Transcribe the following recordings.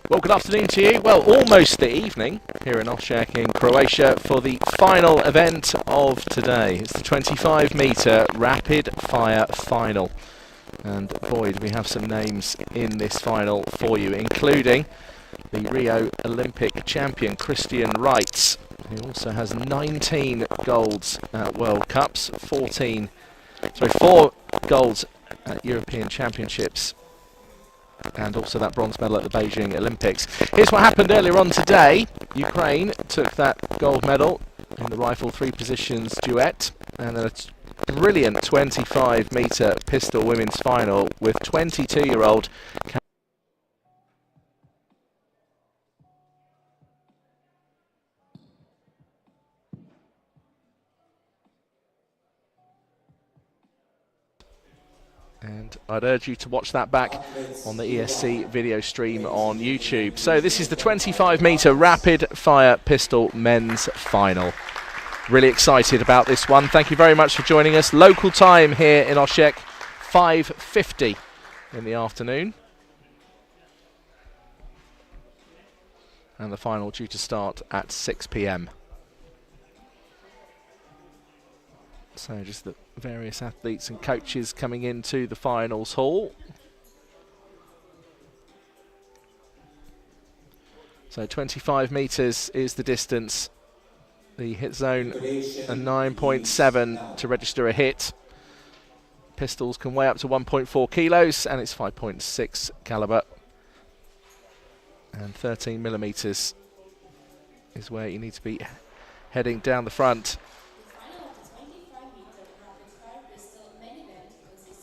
Well, good afternoon to you. Well, almost the evening here in Osijek in Croatia for the final event of today. It's the 25-metre rapid fire final. And boy, do we have some names in this final for you, including the Rio Olympic champion Christian Reitz, who also has 19 golds at World Cups, 4 golds at European Championships, and also that bronze medal at the Beijing Olympics. Here's what happened earlier on today. Ukraine took that gold medal in the rifle 3 positions duet, and a brilliant 25-metre pistol women's final with 22-year-old and I'd urge you to watch that back on the ESC video stream on YouTube. So this is the 25-metre rapid fire pistol men's final. Really excited about this one. Thank you very much for joining us. Local time here in Osijek, 5:50 in the afternoon. And the final due to start at 6 p.m. So just the various athletes and coaches coming into the finals hall. So 25 metres is the distance. The hit zone a 9.7 to register a hit. Pistols can weigh up to 1.4 kilos and it's 5.6 calibre. And 13 millimetres is where you need to be heading down the front.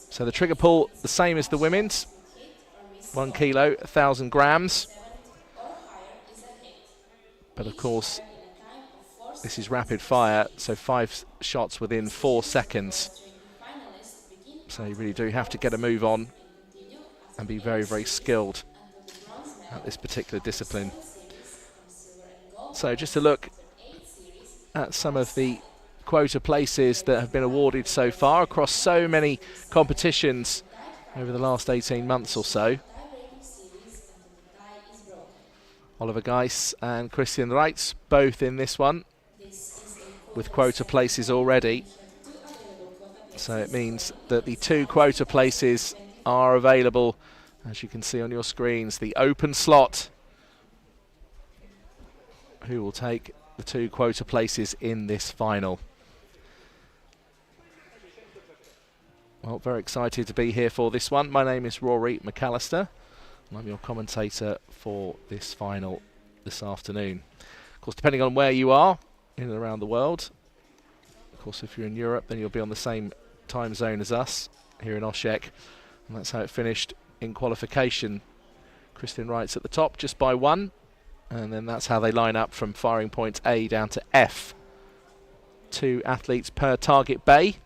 So the trigger pull, the same as the women's, 1 kilo, 1,000 grams. But of course, this is rapid fire, so 5 shots within 4 seconds. So you really do have to get a move on and be very, very skilled at this particular discipline. So just to look at some of the quota places that have been awarded so far across so many competitions over the last 18 months or so. Oliver Geiss and Christian Reitz both in this one with quota places already. So it means that the 2 quota places are available, as you can see on your screens. The open slot, who will take the 2 quota places in this final. Well, very excited to be here for this one. My name is Rory McAllister, and I'm your commentator for this final this afternoon. Of course, depending on where you are in and around the world, of course, if you're in Europe, then you'll be on the same time zone as us here in Osijek, and that's how it finished in qualification. Christian Reitz at the top, just by 1, and then that's how they line up from firing point A down to F. 2 athletes per target bay,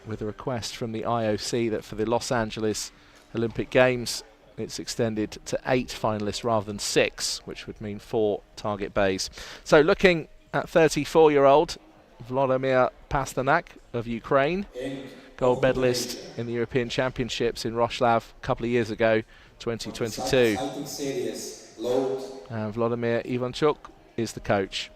with a request from the IOC that for the Los Angeles Olympic Games it's extended to 8 finalists rather than 6, which would mean 4 target bays. So looking at 34-year-old Vladimir Pasternak of Ukraine, gold medalist in the European Championships in Roslav a couple of years ago, 2022. And Vladimir Ivanchuk is the coach.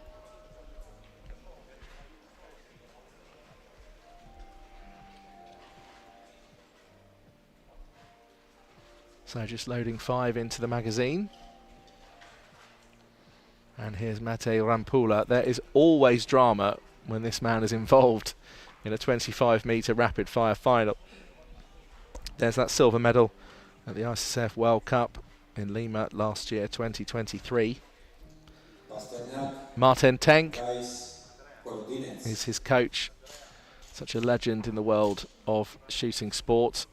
So just loading 5 into the magazine. And here's Matej Rampula. There is always drama when this man is involved in a 25-metre rapid fire final. There's that silver medal at the ISSF World Cup in Lima last year, 2023. Martin Tenk is his coach. Such a legend in the world of shooting sport,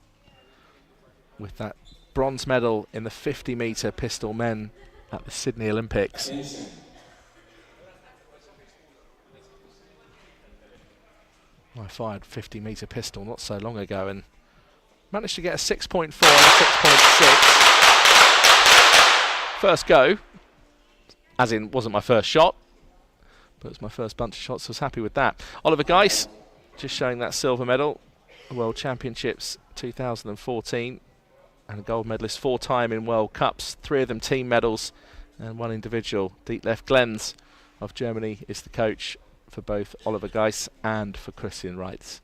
with that bronze medal in the 50-metre pistol men at the Sydney Olympics. I fired 50-metre pistol not so long ago and managed to get a 6.4 and a 6.6. First go, as in wasn't my first shot, but it was my first bunch of shots, so I was happy with that. Oliver Geiss, just showing that silver medal, World Championships 2014. and a gold medalist 4-time in World Cups, 3 of them team medals and 1 individual. Detlef Glenz of Germany is the coach for both Oliver Geiss and for Christian Reitz.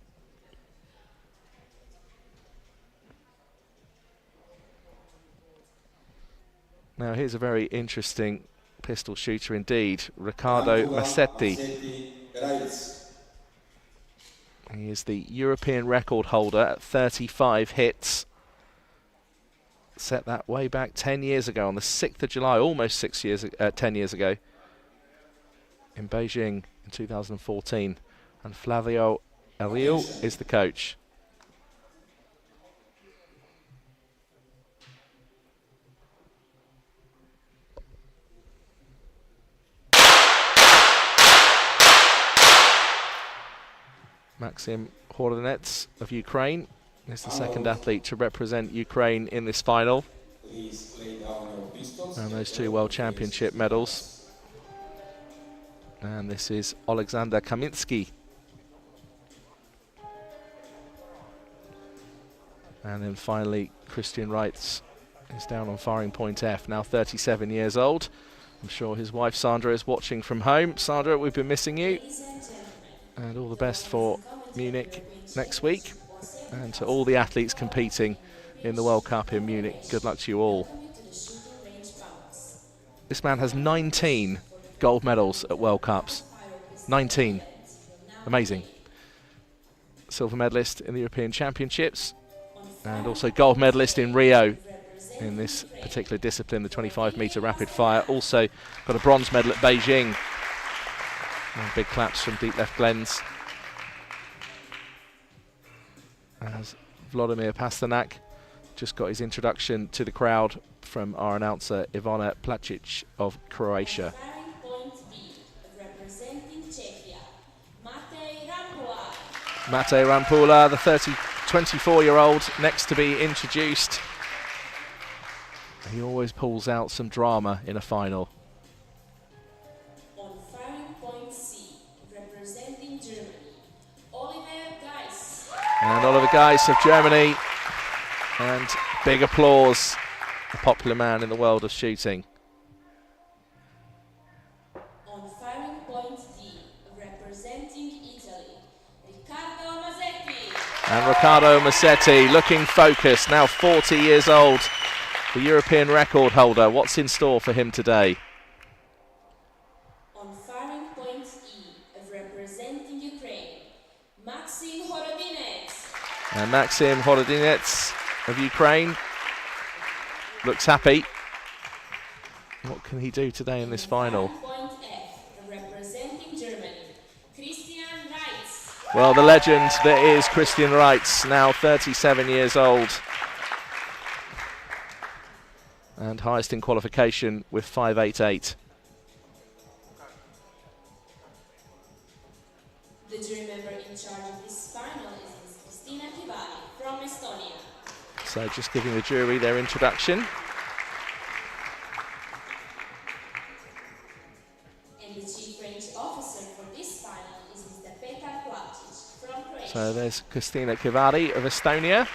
Now here's a very interesting pistol shooter indeed, Riccardo Massetti. He is the European record holder at 35 hits. Set that way back 10 years ago on the 6th of July, almost 10 years ago, in Beijing in 2014. And Flavio Ariel is the coach. Maxim Horodinets of Ukraine is the second athlete to represent Ukraine in this final. And those 2 World Championship medals. And this is Alexander Kaminsky. And then finally, Christian Reitz is down on firing point F, now 37 years old. I'm sure his wife Sandra is watching from home. Sandra, we've been missing you. And all the best for Munich next week. And to all the athletes competing in the World Cup in Munich, good luck to you all. This man has 19 gold medals at World Cups. 19. Amazing. Silver medalist in the European Championships and also gold medalist in Rio in this particular discipline, the 25-meter rapid fire. Also got a bronze medal at Beijing. And big claps from Detlef Glenz as Vladimir Pasternak just got his introduction to the crowd from our announcer Ivana Placic of Croatia. Matej Rampula, the 24-year-old, next to be introduced. He always pulls out some drama in a final. On firing point C, representing Germany, Oliver Geiss. And Oliver Geiss of Germany. And big applause, a popular man in the world of shooting. On firing point D, representing Italy, Riccardo Massetti. And Riccardo Massetti looking focused, now 40 years old, the European record holder. What's in store for him today? On firing point E, representing Ukraine, Maxim Horodinets. And Maxim Horodinets of Ukraine looks happy. What can he do today in this final? Point F, representing Germany, Christian Reitz. Well, the legend that is Christian Reitz, now 37 years old. And highest in qualification with 5.88. The jury member in charge of this final is Kristina Kivali from Estonia. So just giving the jury their introduction. And the chief range officer for this final is Mr. Petar Placic from Croatia. So there's Kristina Kivali of Estonia.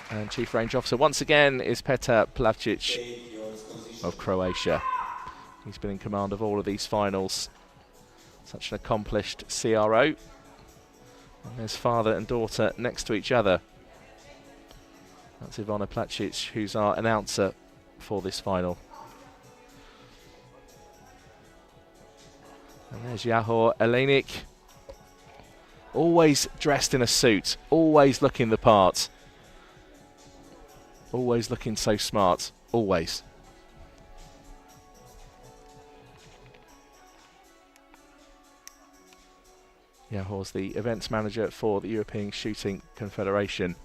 And chief range officer once again is Petar Placic of Croatia. He's been in command of all of these finals. Such an accomplished CRO. And there's father and daughter next to each other. That's Ivana Placic, who's our announcer for this final. And there's Jahor Elenik. Always dressed in a suit, always looking the part. Always looking so smart, always. Jahor's the events manager for the European Shooting Confederation.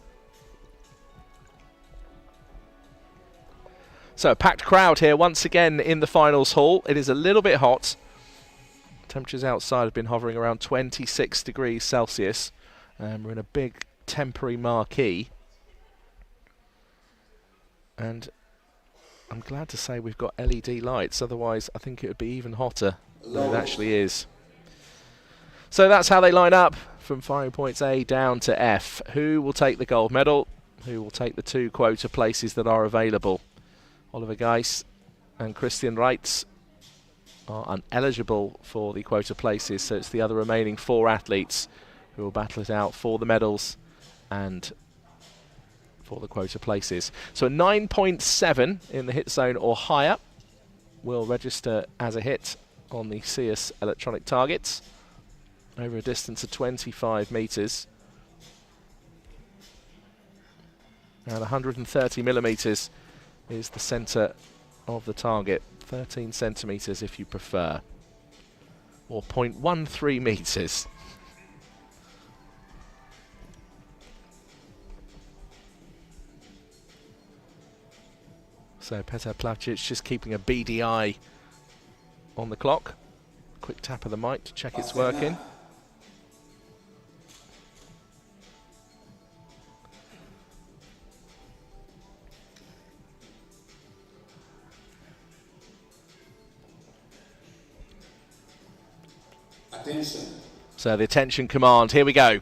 So a packed crowd here once again in the finals hall. It is a little bit hot. Temperatures outside have been hovering around 26 degrees Celsius. We're in a big temporary marquee. And I'm glad to say we've got LED lights, otherwise I think it would be even hotter than it actually is. So that's how they line up from firing points A down to F. Who will take the gold medal? who will take the 2 quota places that are available. Oliver Geiss and Christian Reitz are uneligible for the quota places, so it's the other remaining 4 athletes who will battle it out for the medals and for the quota places. So a 9.7 in the hit zone or higher will register as a hit on the CS electronic targets over a distance of 25 metres. And 130 millimetres is the centre of the target, 13 centimetres if you prefer, or 0.13 metres. So Petar Plavcic just keeping a beady eye on the clock. Quick tap of the mic to check it's working. Attention. So the attention command, here we go.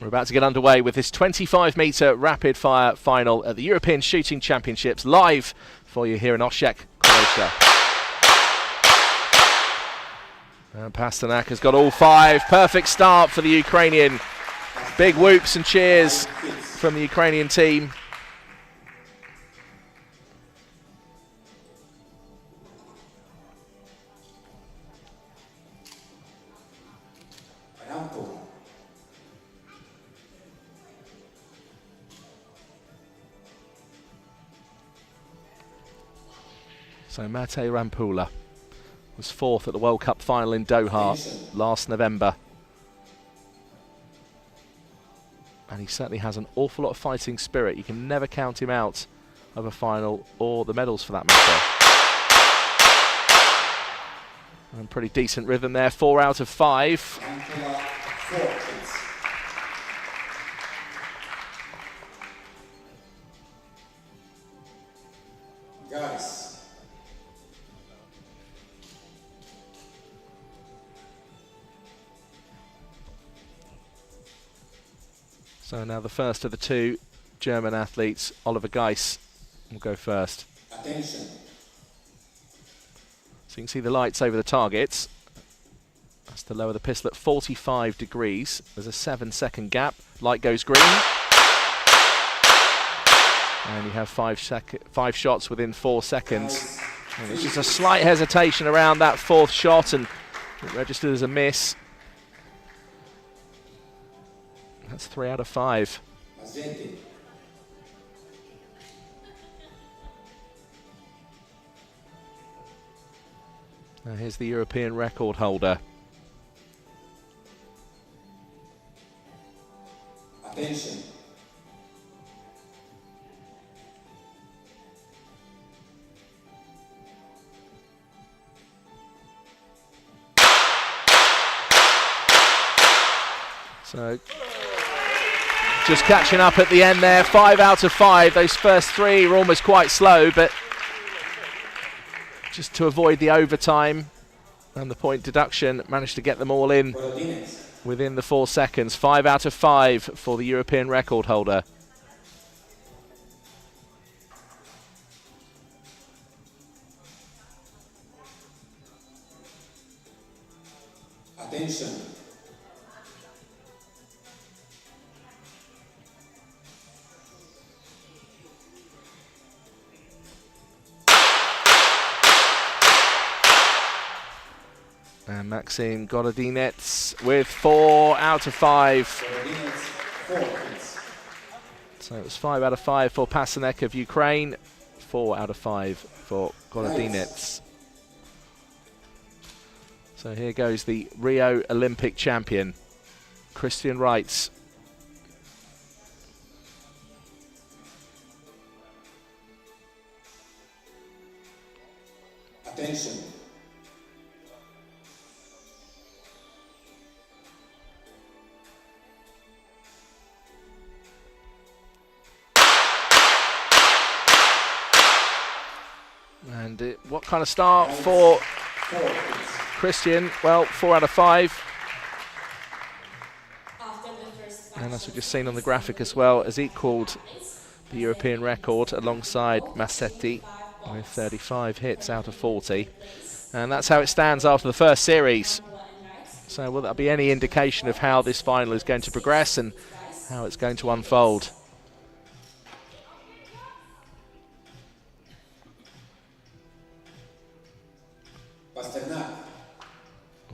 We're about to get underway with this 25-metre rapid fire final at the European Shooting Championships, live for you here in Osijek, Croatia. And Pasternak has got all 5. Perfect start for the Ukrainian. Big whoops and cheers from the Ukrainian team. So Matej Rampula was 4th at the World Cup final in Doha last November. And he certainly has an awful lot of fighting spirit. You can never count him out of a final or the medals for that matter. And pretty decent rhythm there, 4 out of 5. Guys. So now the first of the 2 German athletes, Oliver Geiss, will go first. Attention. So you can see the lights over the targets. That's to lower the pistol at 45 degrees. There's a 7-second gap. Light goes green. And you have 5 shots within 4 seconds. And there's just a slight hesitation around that 4th shot, and it registered as a miss. That's 3 out of 5. Now here's the European record holder. Attention. So just catching up at the end there, 5 out of 5. Those first 3 were almost quite slow, but just to avoid the overtime and the point deduction, managed to get them all in within the 4 seconds. 5 out of 5 for the European record holder. Attention. And Maxim Gorodinets with 4 out of 5. So it was 5 out of 5 for Pasternak of Ukraine, 4 out of 5 for Gorodinets. So here goes the Rio Olympic champion, Christian Reitz. Attention. And what kind of start for Christian? Well, 4 out of 5. And as we've just seen on the graphic as well, has equalled the European record alongside Massetti with 35 hits out of 40. And that's how it stands after the first series. So will that be any indication of how this final is going to progress and how it's going to unfold?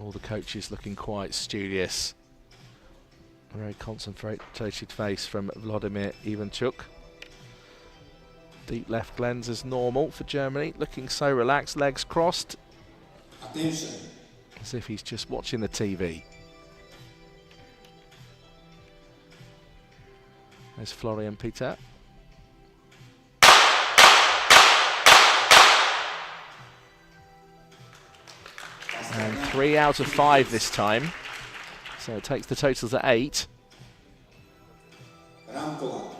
All the coaches looking quite studious. A very concentrated face from Vladimir Ivanchuk. Deep left glens as normal for Germany, looking so relaxed, legs crossed. Attention. As if he's just watching the TV. There's Florian Peter. And 3 out of 5 this time. So it takes the totals at 8. Rampola.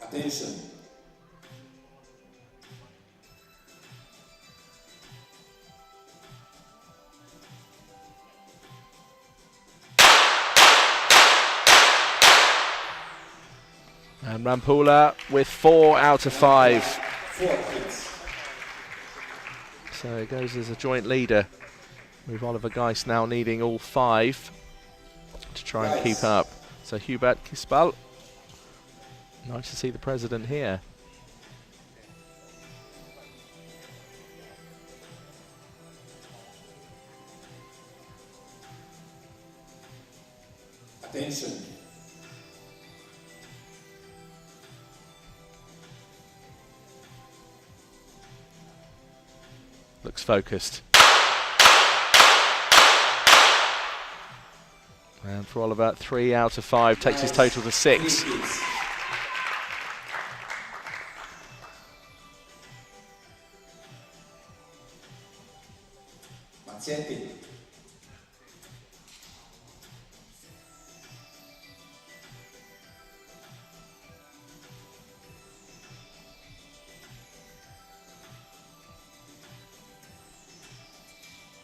Attention. And Rampola with 4 out of 5. 4 hits. So it goes as a joint leader, with Oliver Geis now needing all 5 to try and keep up. So Hubert Kispal, nice to see the president here. Attention. Looks focused. And for Oliver, 3 out of 5 takes his total to 6. Mazzetti.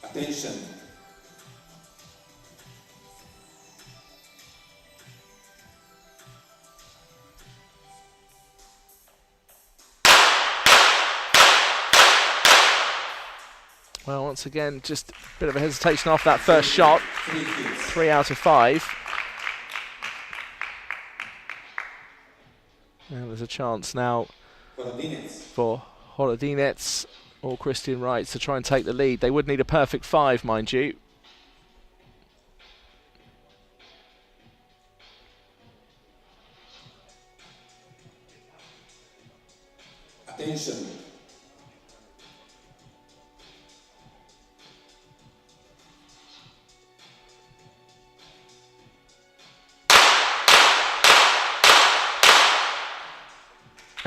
Attention. Well, once again, just a bit of a hesitation off that first shot. 3 out of 5. And there's a chance now for Holodinets or Christian Wright to try and take the lead. They would need a perfect 5, mind you. Attention.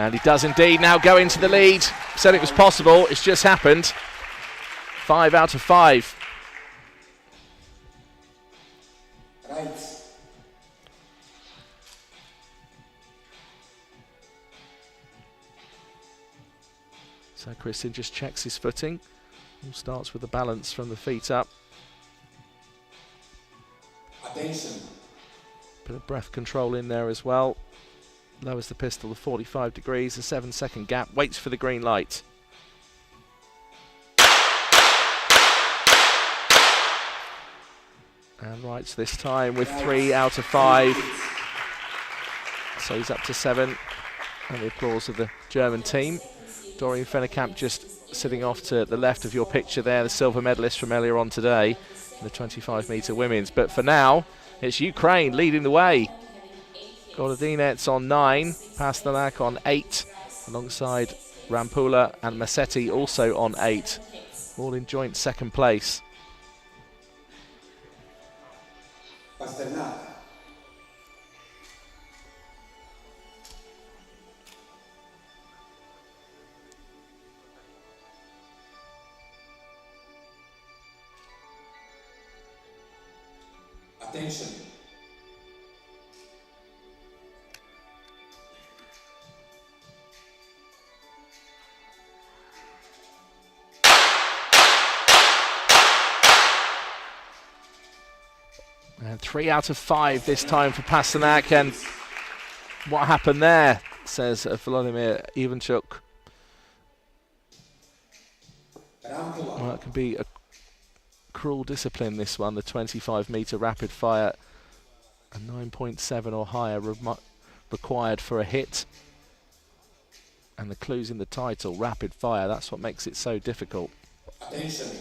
And he does indeed now go into the lead. Said it was possible, it's just happened. 5 out of 5. Right. So Christian just checks his footing. All starts with the balance from the feet up. Attention. Bit of breath control in there as well. Lowers the pistol to 45 degrees, a 7-second gap, waits for the green light. And Wrights this time with 3 out of 5. So he's up to 7. And the applause of the German team. Dorian Fennekamp just sitting off to the left of your picture there, the silver medalist from earlier on today, the 25-metre women's. But for now, it's Ukraine leading the way. Golodinets on 9, Pasternak on 8, alongside Rampola and Massetti also on 8, all in joint second place. Pasternak. Attention. And 3 out of 5 this time for Pasternak. And what happened there, says Volodymyr Ivanchuk. Well, it can be a cruel discipline, this one, the 25-metre rapid fire. A 9.7 or higher required for a hit. And the clues in the title, rapid fire, that's what makes it so difficult. Attention.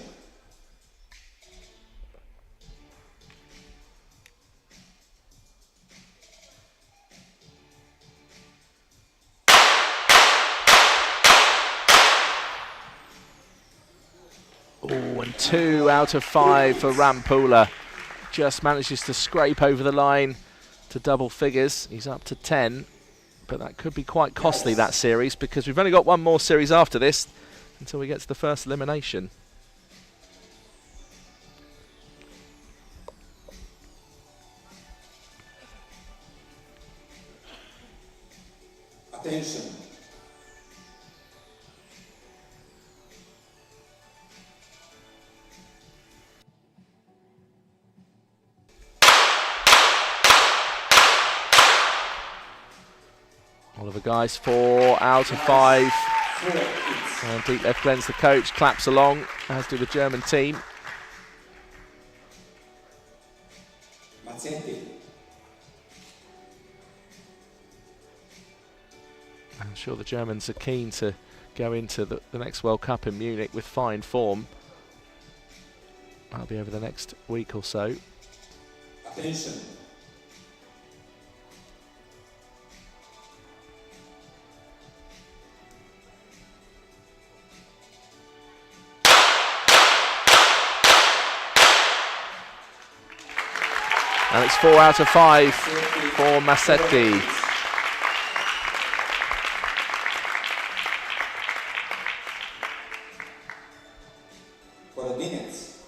Oh, and 2 out of 5 for Rampula. Just manages to scrape over the line to double figures. He's up to 10, but that could be quite costly, that series, because we've only got one more series after this until we get to the first elimination. Attention. Oliver Geis, 4 out of 5. And deep left Glenn's the coach, claps along, as do the German team. Mazzetti. I'm sure the Germans are keen to go into the next World Cup in Munich with fine form. That'll be over the next week or so. Attention. And it's 4 out of 5 for Massetti. For the minutes.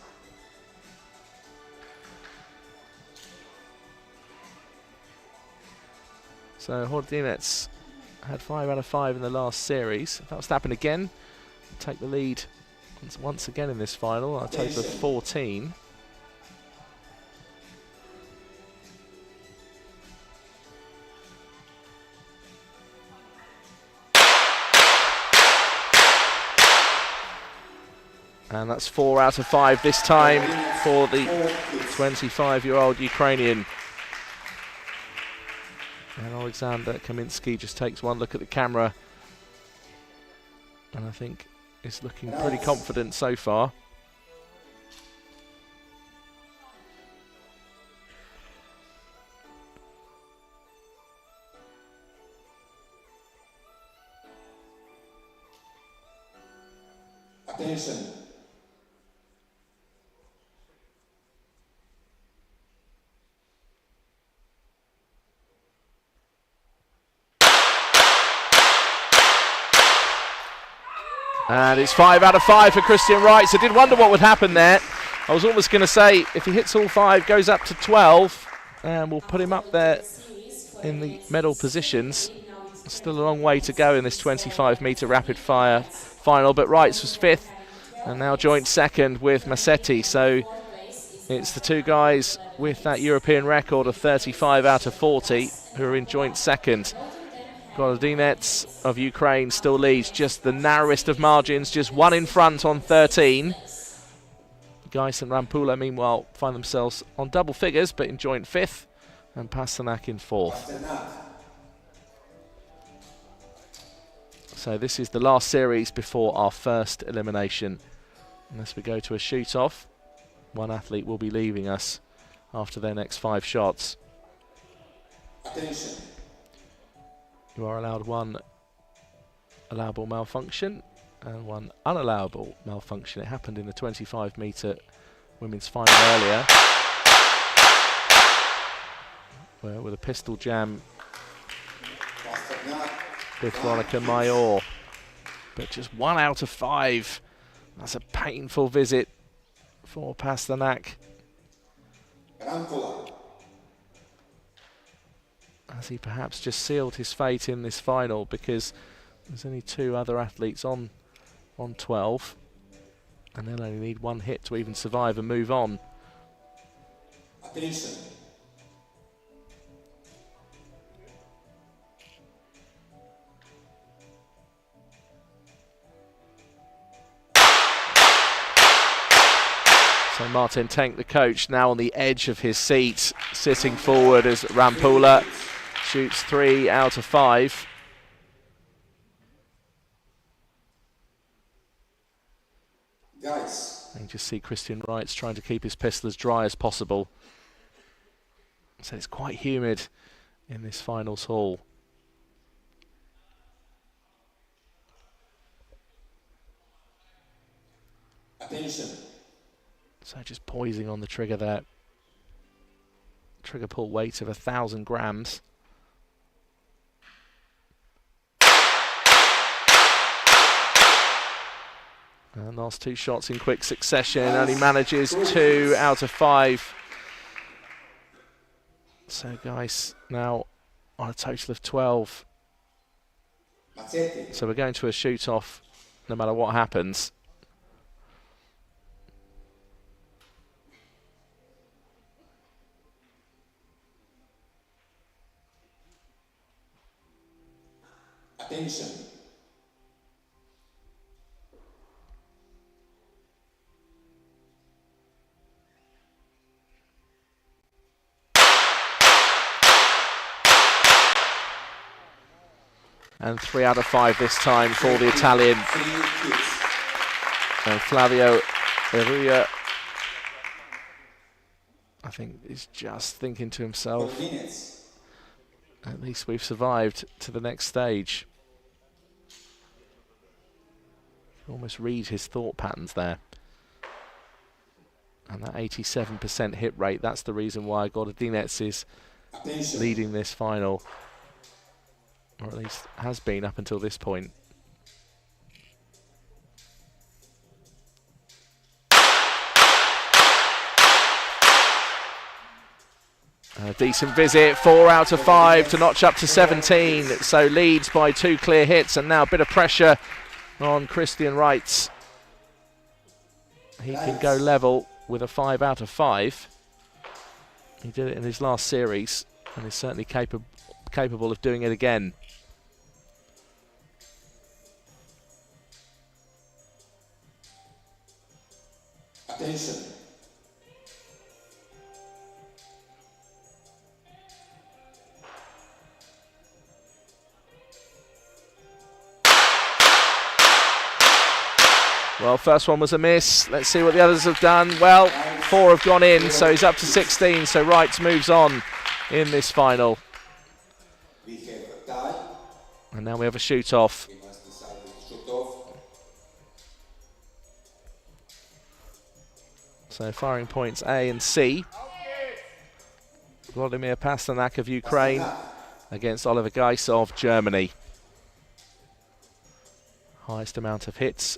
So Hordinets had 5 out of 5 in the last series. If that was to happen again, take the lead once again in this final, a total of 14. And that's 4 out of 5 this time for the 25-year-old Ukrainian. And Alexander Kaminsky just takes one look at the camera, and I think is looking pretty confident so far. Attention. And it's 5 out of 5 for Christian Reitz. I did wonder what would happen there. I was almost going to say, if he hits all 5, goes up to 12, and we'll put him up there in the medal positions. Still a long way to go in this 25-metre rapid fire final, but Reitz was 5th and now joint 2nd with Massetti. So it's the two guys with that European record of 35 out of 40 who are in joint 2nd. Golodinets of Ukraine still leads, just the narrowest of margins, just 1 in front on 13. Geis and Rampula, meanwhile, find themselves on double figures, but in joint 5th, and Pasternak in 4th. So this is the last series before our first elimination. Unless we go to a shoot-off, one athlete will be leaving us after their next 5 shots. Attention. You are allowed 1 allowable malfunction and 1 unallowable malfunction. It happened in the 25-metre women's final earlier, where with a pistol jam with Veronica Mayor. But just 1 out of 5. That's a painful visit for Pasternak, Rampula. as he perhaps just sealed his fate in this final, because there's only 2 other athletes on 12, and they'll only need 1 hit to even survive and move on. Attention. So Martin Tenk, the coach, now on the edge of his seat, sitting forward as Rampula shoots 3 out of 5. Guys, You just see Christian Wrights trying to keep his pistol as dry as possible. So it's quite humid in this finals hall. attention. So just poising on the trigger there. Trigger pull weight of 1,000 grams. And last 2 shots in quick succession, only manages 2 out of 5. So guys, now on a total of 12. Machete. So we're going to a shoot-off no matter what happens. Attention. And 3 out of 5 this time for the Italian. 3 hits. And Flavio Eruia, I think, is just thinking to For himself, minutes. at least we've survived to the next stage. You can almost read his thought patterns there. And that 87% hit rate, that's the reason why Gordinets is Attention. leading this final. Or at least has been up until this point. A decent visit, 4 out of 5 to notch up to 17. So leads by 2 clear hits, and now a bit of pressure on Christian Wrights. He can go level with a 5 out of 5. He did it in his last series, and is certainly capable of doing it again. Attention. Well, first one was a miss. Let's see what the others have done. Well, 4 have gone in, so he's up to 16. So Wrights moves on in this final. We have a tie. And now we have a shoot-off. We must decide to shoot off. So firing points A and C. Vladimir Pasternak of Ukraine against Oliver Geis of Germany. Highest amount of hits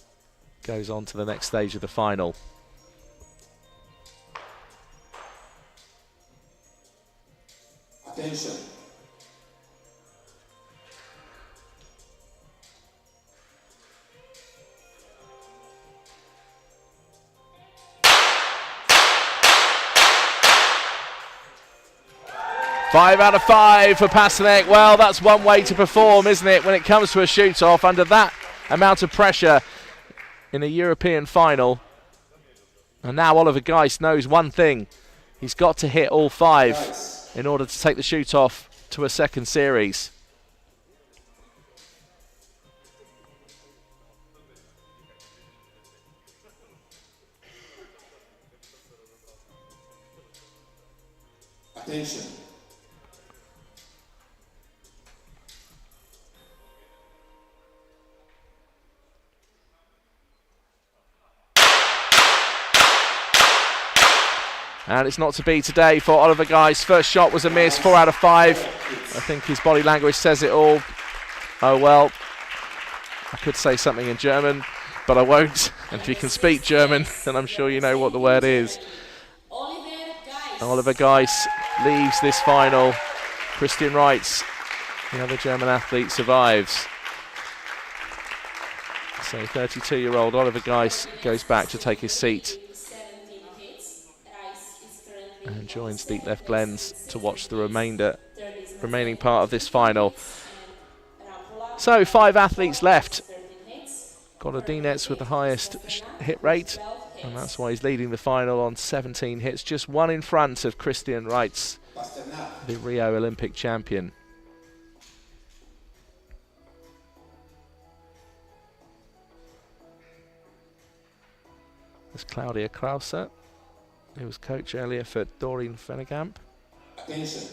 goes on to the next stage of the final. Attention. Five out of 5 for Pasternak. Well, that's one way to perform, isn't it, when it comes to a shoot-off under that amount of pressure in a European final. And now Oliver Geis knows one thing. He's got to hit all 5 in order to take the shoot-off to a second series. Attention. And it's not to be today for Oliver Geis. First shot was a miss, 4 out of 5. I think his body language says it all. Oh well, I could say something in German, but I won't. And if you can speak German, then I'm sure you know what the word is. Oliver Geis leaves this final. Christian Wrights, the other German athlete, survives. So 32-year-old Oliver Geis goes back to take his seat and joins Detlef Glens to watch the remaining part of this final. So 5 athletes left. Gordinets with the highest hit rate, And that's why he's leading the final on 17 hits, just one in front of Christian Reitz, Pasternak. the Rio Olympic champion. There's Claudia Krause, who was coach earlier for Doreen Venegamp. Attention.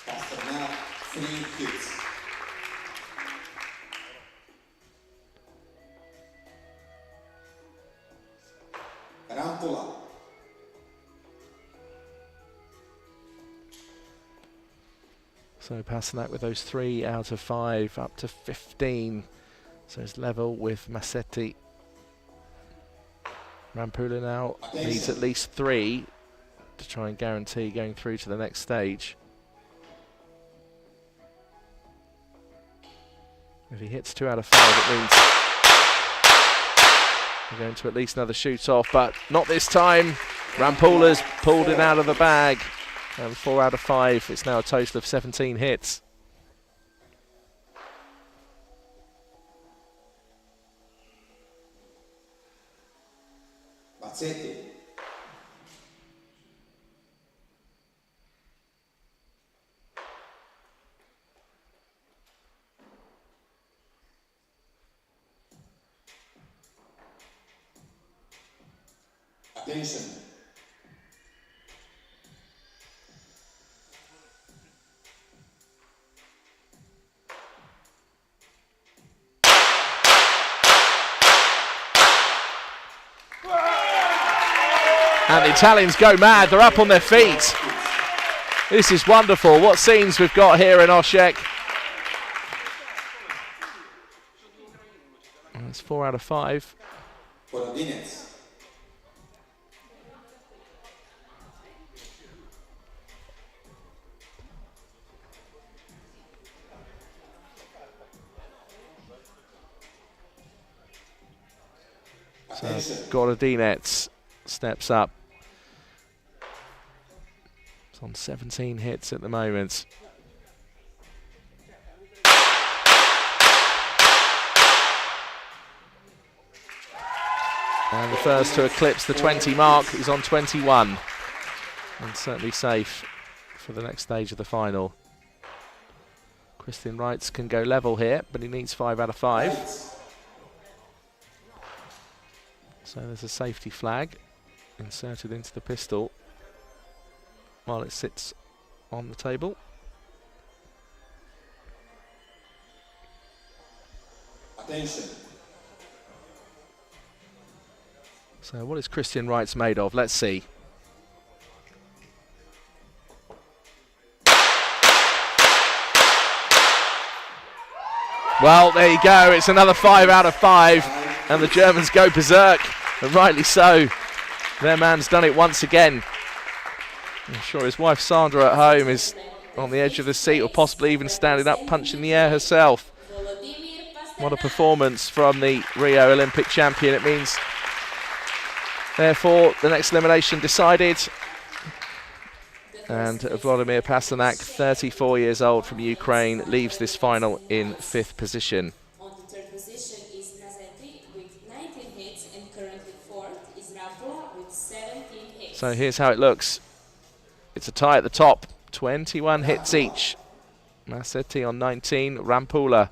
Pasternak, 3 hits. Rampula. So Pasternak with those 3 out of 5, up to 15. So it's level with Massetti. Rampula now needs at least 3 to try and guarantee going through to the next stage. If he hits 2 out of 5, it means we're going to at least another shoot-off, but not this time. Rampula's pulled it out of the bag. And 4 out of 5. It's now a total of 17 hits. Mazzetti. Attention. And the Italians go mad. They're up on their feet. This is wonderful. What scenes we've got here in Osijek. And it's 4 out of 5. Porodinec. So Attention. Gorodinec steps up. It's on 17 hits at the moment. And the first to eclipse the 20 mark is on 21. And certainly safe for the next stage of the final. Christian Reitz can go level here, but he needs 5 out of 5. So there's a safety flag inserted into the pistol while it sits on the table. Attention. So what is Christian Reitz made of? Let's see. Well, there you go. It's another 5 out of 5. And the Germans go berserk. And rightly so. Their man's done it once again. I'm sure his wife Sandra at home is on the edge of the seat, or possibly even standing up, punching the air herself. What a performance from the Rio Olympic champion. It means, therefore, the next elimination decided. And Vladimir Pasternak, 34 years old from Ukraine, leaves this final in 5th position. On the 3rd position is Massetti with 19 hits, and currently 4th is Rampula with 17 hits. So here's how it looks. It's a tie at the top, 21 hits each. Massetti on 19, Rampula.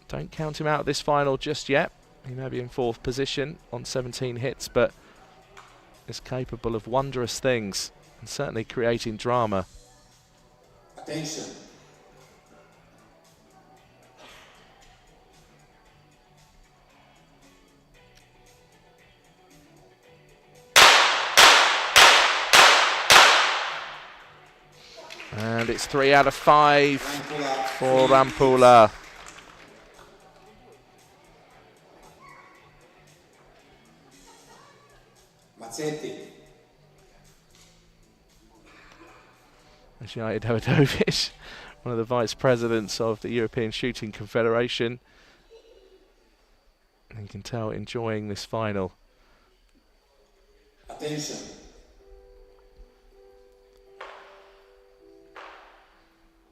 Don't count him out of this final just yet. He may be in 4th position on 17 hits, but is capable of wondrous things and certainly creating drama. Attention. And it's 3 out of 5 for Rampula. Mazzetti. Actually, Davidovic, one of the vice presidents of the European Shooting Confederation. And you can tell enjoying this final. Attention.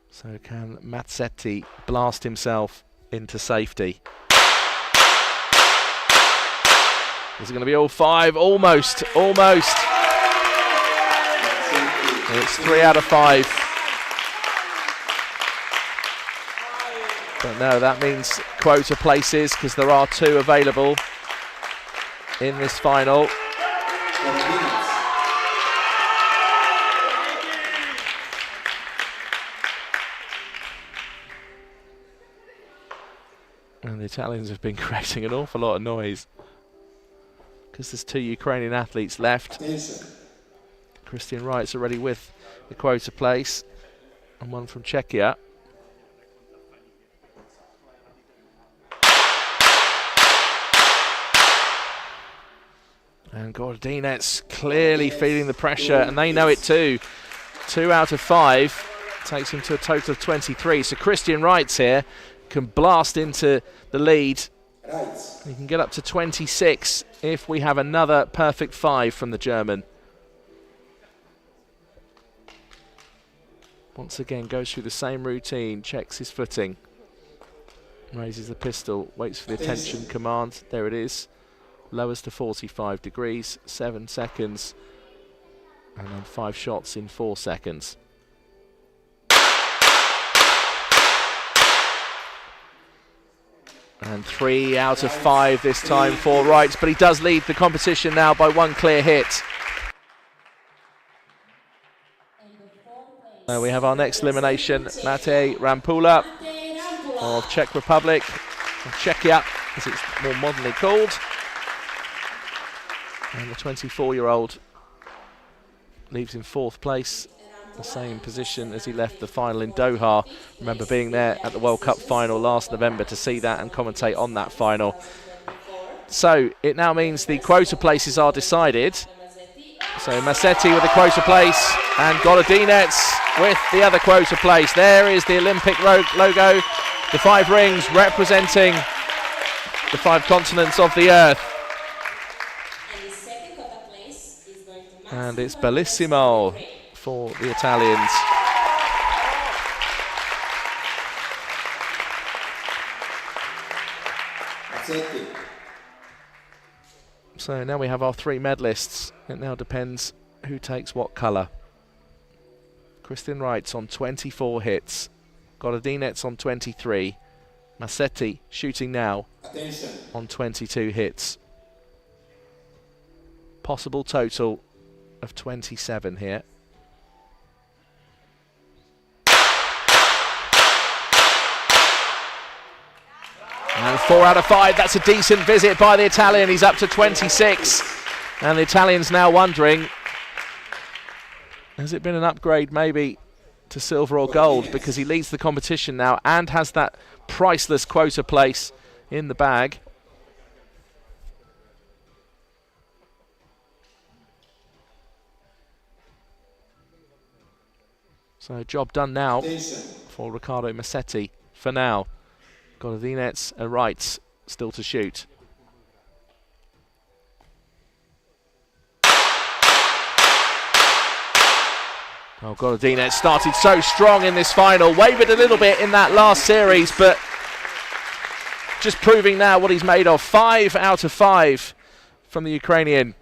So can Mazzetti blast himself into safety? Is it going to be all five? Almost, almost. It's 3 out of 5. But no, that means quota places because there are 2 available in this final. And the Italians have been creating an awful lot of noise because there's 2 Ukrainian athletes left. Attention. Christian Wright's already with the quota place, and one from Czechia. And Gordinets clearly feeling the pressure, and they know it too. 2 out of 5 takes him to a total of 23. So Christian Wright's here can blast into the lead. Right. He can get up to 26 if we have another perfect 5 from the German. Once again goes through the same routine, checks his footing, raises the pistol, waits for the attention command. There it is. Lowers to 45 degrees, 7 seconds, and then 5 shots in 4 seconds. And 3 out of 5 this time for Wright, but he does lead the competition now by 1 clear hit. We have our next elimination, Matej Rampula of Czech Republic, or Czechia as it's more modernly called. And the 24-year-old leaves in 4th place, the same position as he left the final in Doha. Remember being there at the World Cup final last November to see that and commentate on that final. So it now means the quota places are decided. So Mazzetti with the quota place and Golodinets with the other quota place. There is the Olympic logo, the 5 rings representing the 5 continents of the earth. And it's bellissimo for the Italians. Mazzetti. So now we have our 3 medalists. It now depends who takes what colour. Christian Wright's on 24 hits. Golodinets on 23. Mazzetti shooting now Attention. on 22 hits. Possible total of 27 here. And 4 out of 5, that's a decent visit by the Italian. He's up to 26. And the Italian's now wondering, has it been an upgrade maybe to silver or gold? Because he leads the competition now and has that priceless quota place in the bag. So job done now for Riccardo Mazzetti for now. Golodinets and Wrights still to shoot. Oh, Golodinets started so strong in this final, wavered a little bit in that last series, but just proving now what he's made of. 5 out of 5 from the Ukrainian.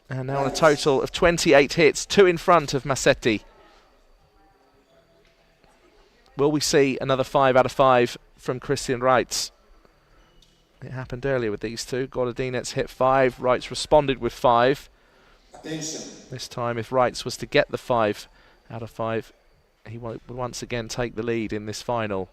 And now on a total of 28 hits, 2 in front of Mazzetti. Will we see another 5 out of 5 from Christian Wrights? It happened earlier with these 2. Golodinets hit 5, Wrights responded with 5. Attention. This time, if Wrights was to get the 5 out of 5, he would once again take the lead in this final.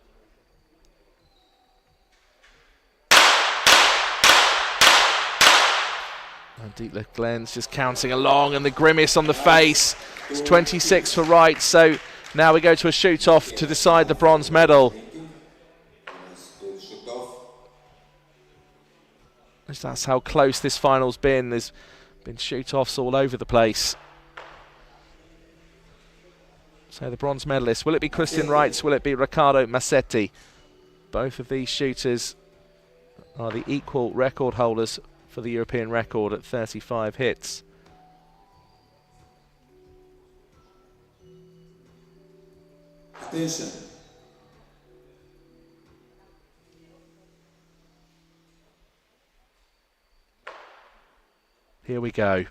And Dietler Glenn's just counting along, and the grimace on the face. It's 26 for Wrights, so now we go to a shoot-off to decide the bronze medal. That's how close this final's been. There's been shoot-offs all over the place. So the bronze medalist, will it be Christian Wrights? Will it be Riccardo Mazzetti? Both of these shooters are the equal record holders for the European record at 35 hits. Attention. Here we go.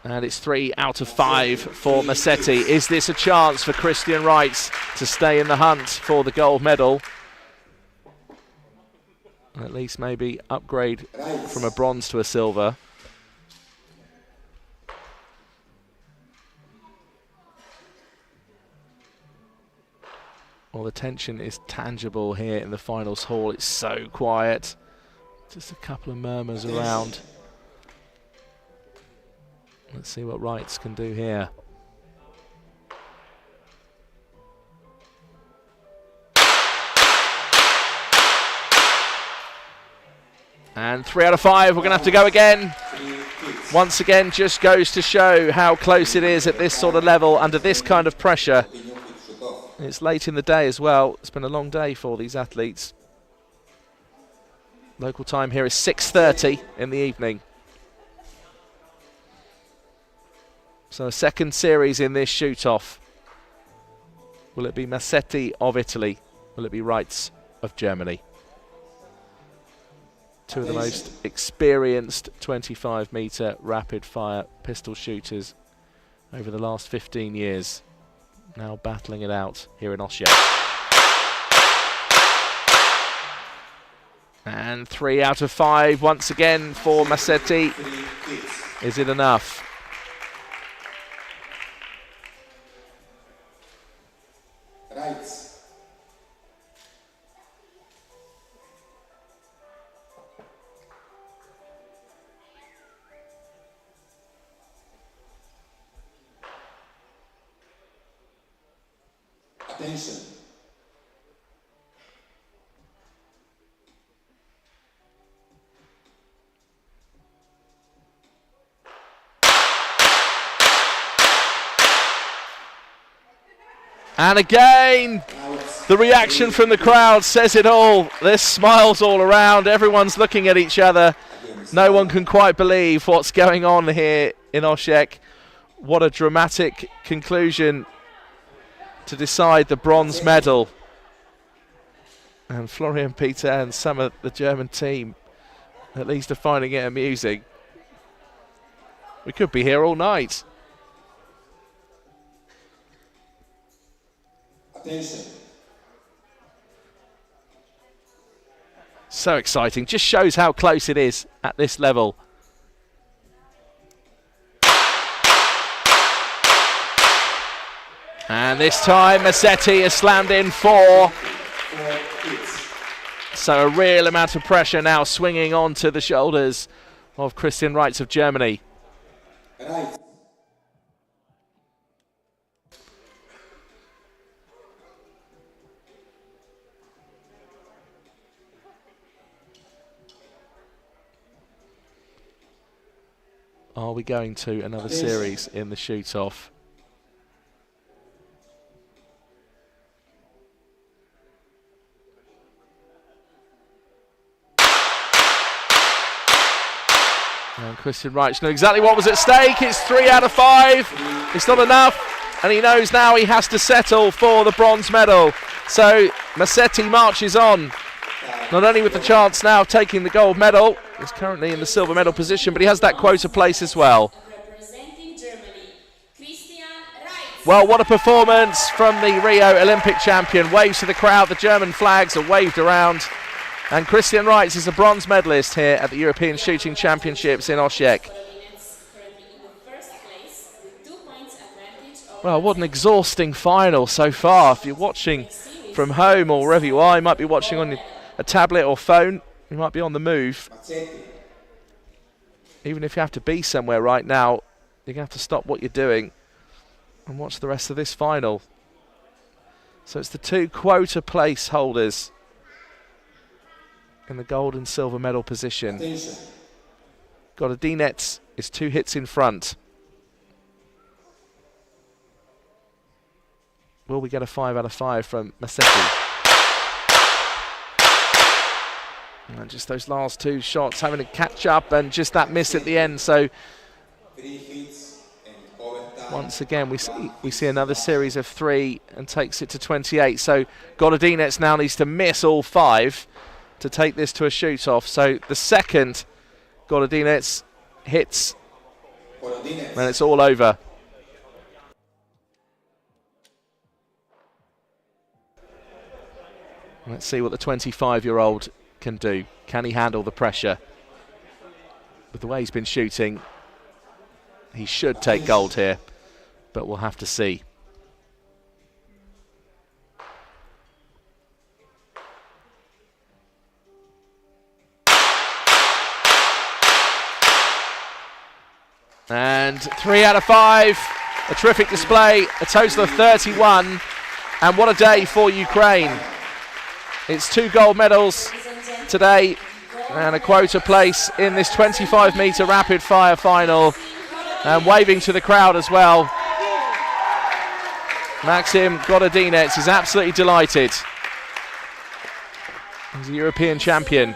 And it's 3 out of 5 for Massetti. Is this a chance for Christian Reitz to stay in the hunt for the gold medal? At least maybe upgrade from a bronze to a silver. Well, the tension is tangible here in the finals hall. It's so quiet. Just a couple of murmurs around. Let's see what Reitz can do here. And 3 out of 5, we're going to have to go again. Once again, just goes to show how close it is at this sort of level, under this kind of pressure. It's late in the day as well. It's been a long day for these athletes. Local time here is 6:30 in the evening. So a second series in this shoot-off. Will it be Massetti of Italy? Will it be Reitz of Germany? Two of the most experienced 25-metre rapid-fire pistol shooters over the last 15 years. Now battling it out here in Osijek. And 3 out of 5 once again for Massetti. Is it enough? Reitz. Attention. And again, the reaction from the crowd says it all. There's smiles all around. Everyone's looking at each other. No one can quite believe what's going on here in Osijek. What a dramatic conclusion to decide the bronze medal. And Florian Peter and some of the German team at least are finding it amusing. We could be here all night. Attention. So exciting. Just shows how close it is at this level. And this time Massetti has slammed in 4. So a real amount of pressure now swinging onto the shoulders of Christian Reitz of Germany. Reitz. Are we going to another series in the shoot-off? And Christian Reitz knew exactly what was at stake. It's 3 out of 5. It's not enough. And he knows now he has to settle for the bronze medal. So Massetti marches on. Not only with the chance now of taking the gold medal, he's currently in the silver medal position, but he has that quota place as well. Representing Germany, Christian Reitz. Well, what a performance from the Rio Olympic champion. Waves to the crowd, the German flags are waved around. And Christian Reitz is a bronze medalist here at the European Shooting Championships in Osijek. Well, what an exhausting final so far. If you're watching from home or wherever you are, you might be watching on a tablet or phone, you might be on the move. Even if you have to be somewhere right now, you're going to have to stop what you're doing and watch the rest of this final. So it's the 2 quota place holders in the gold and silver medal position. Godinets is 2 hits in front. Will we get a 5 out of 5 from Massetti? And just those last 2 shots having to catch up, and just that miss at the end. So once again we see another series of 3 and takes it to 28. So Gododinets now needs to miss all 5 to take this to a shoot-off. So the second Gododinets hits, and it's all over. Let's see what the 25-year-old can do. Can he handle the pressure? With the way he's been shooting, he should take gold here, but we'll have to see. And 3 out of 5, a terrific display, a total of 31, and what a day for Ukraine. It's 2 gold medals today and a quota place in this 25-metre rapid fire final, and waving to the crowd as well. Maxim Gododinets is absolutely delighted. He's a European champion.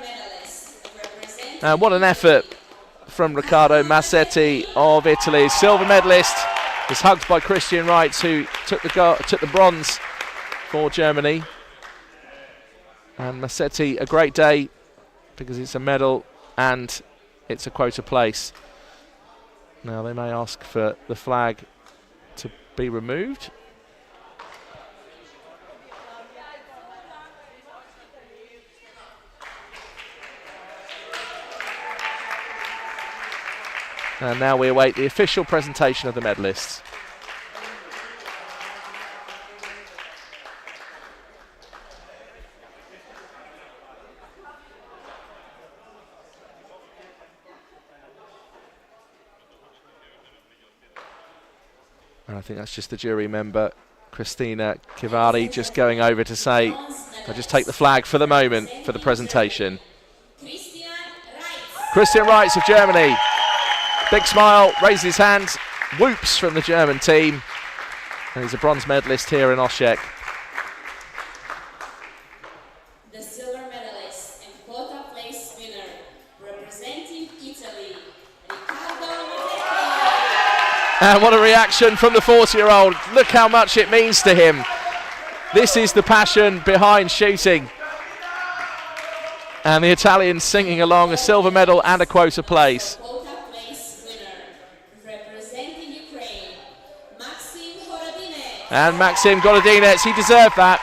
And what an effort from Riccardo Massetti of Italy. Silver medalist is hugged by Christian Reitz, who took the bronze for Germany. And Massetti, a great day because it's a medal and it's a quota place. Now they may ask for the flag to be removed. And now we await the official presentation of the medalists. And I think that's just the jury member, Christina Kivari, just going over to say, I'll just take the flag for the moment for the presentation. Christian Reitz of Germany. Big smile, raises his hands, whoops from the German team. And he's a bronze medalist here in Osijek. The silver medalist and quota place winner, representing Italy, Riccardo Massetti. And what a reaction from the 40-year-old. Look how much it means to him. This is the passion behind shooting. And the Italians singing along, a silver medal and a quota place. And Maxim Gododinets, he deserved that.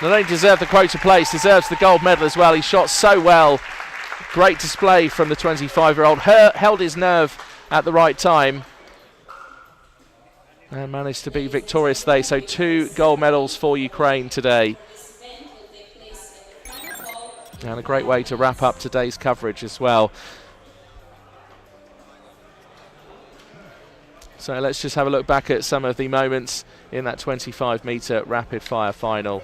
Not only deserved the quota place, deserves the gold medal as well. He shot so well. Great display from the 25-year-old. Held his nerve at the right time. And managed to be victorious today. So 2 gold medals for Ukraine today. And a great way to wrap up today's coverage as well. So let's just have a look back at some of the moments in that 25-metre rapid fire final.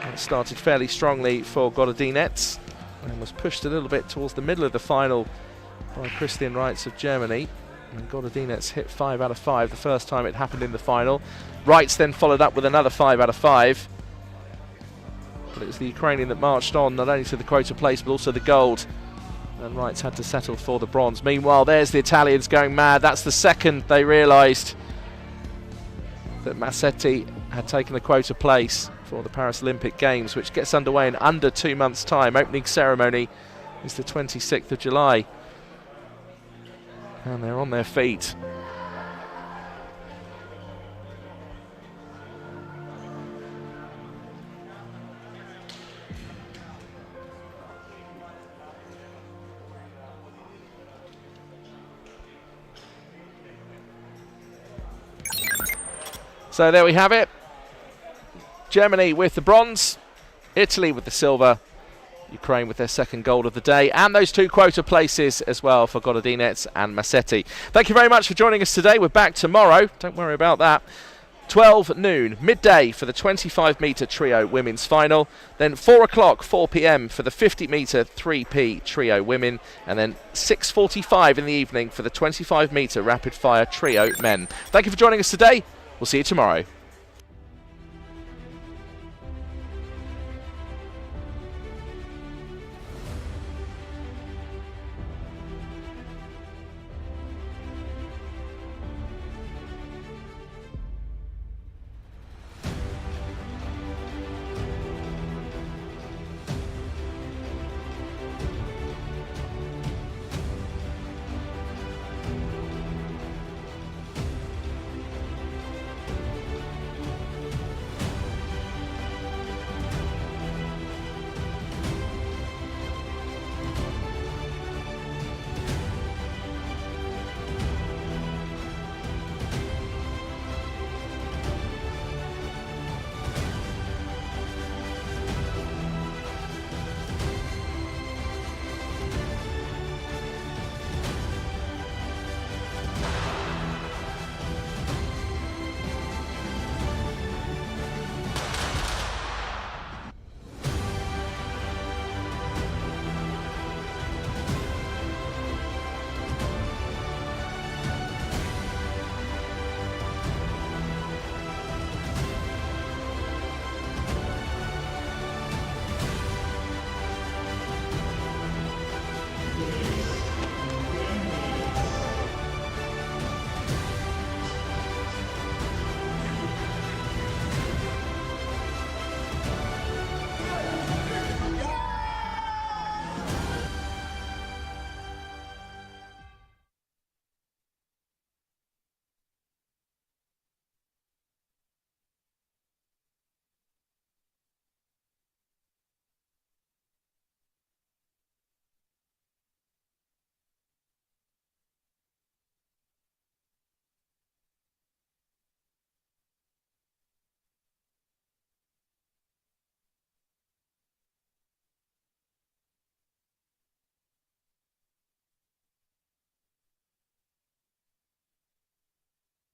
It started fairly strongly for Gododinets and was pushed a little bit towards the middle of the final by Christian Reitz of Germany. And Gododinets hit 5 out of 5 the first time it happened in the final. Reitz then followed up with another 5 out of 5. But it was the Ukrainian that marched on, not only to the quota place but also the gold. And Reitz had to settle for the bronze. Meanwhile, there's the Italians going mad. That's the second they realised that Massetti had taken the quota place for the Paris Olympic Games, which gets underway in under 2 months' time. Opening ceremony is the 26th of July. And they're on their feet. So there we have it. Germany with the bronze, Italy with the silver, Ukraine with their second gold of the day, and those 2 quota places as well for Gododinets and Massetti. Thank you very much for joining us today. We're back tomorrow, don't worry about that. 12 noon, midday for the 25-metre trio women's final, then 4 o'clock, 4 p.m. for the 50-metre 3P trio women, and then 6:45 in the evening for the 25-metre rapid fire trio men. Thank you for joining us today. We'll see you tomorrow.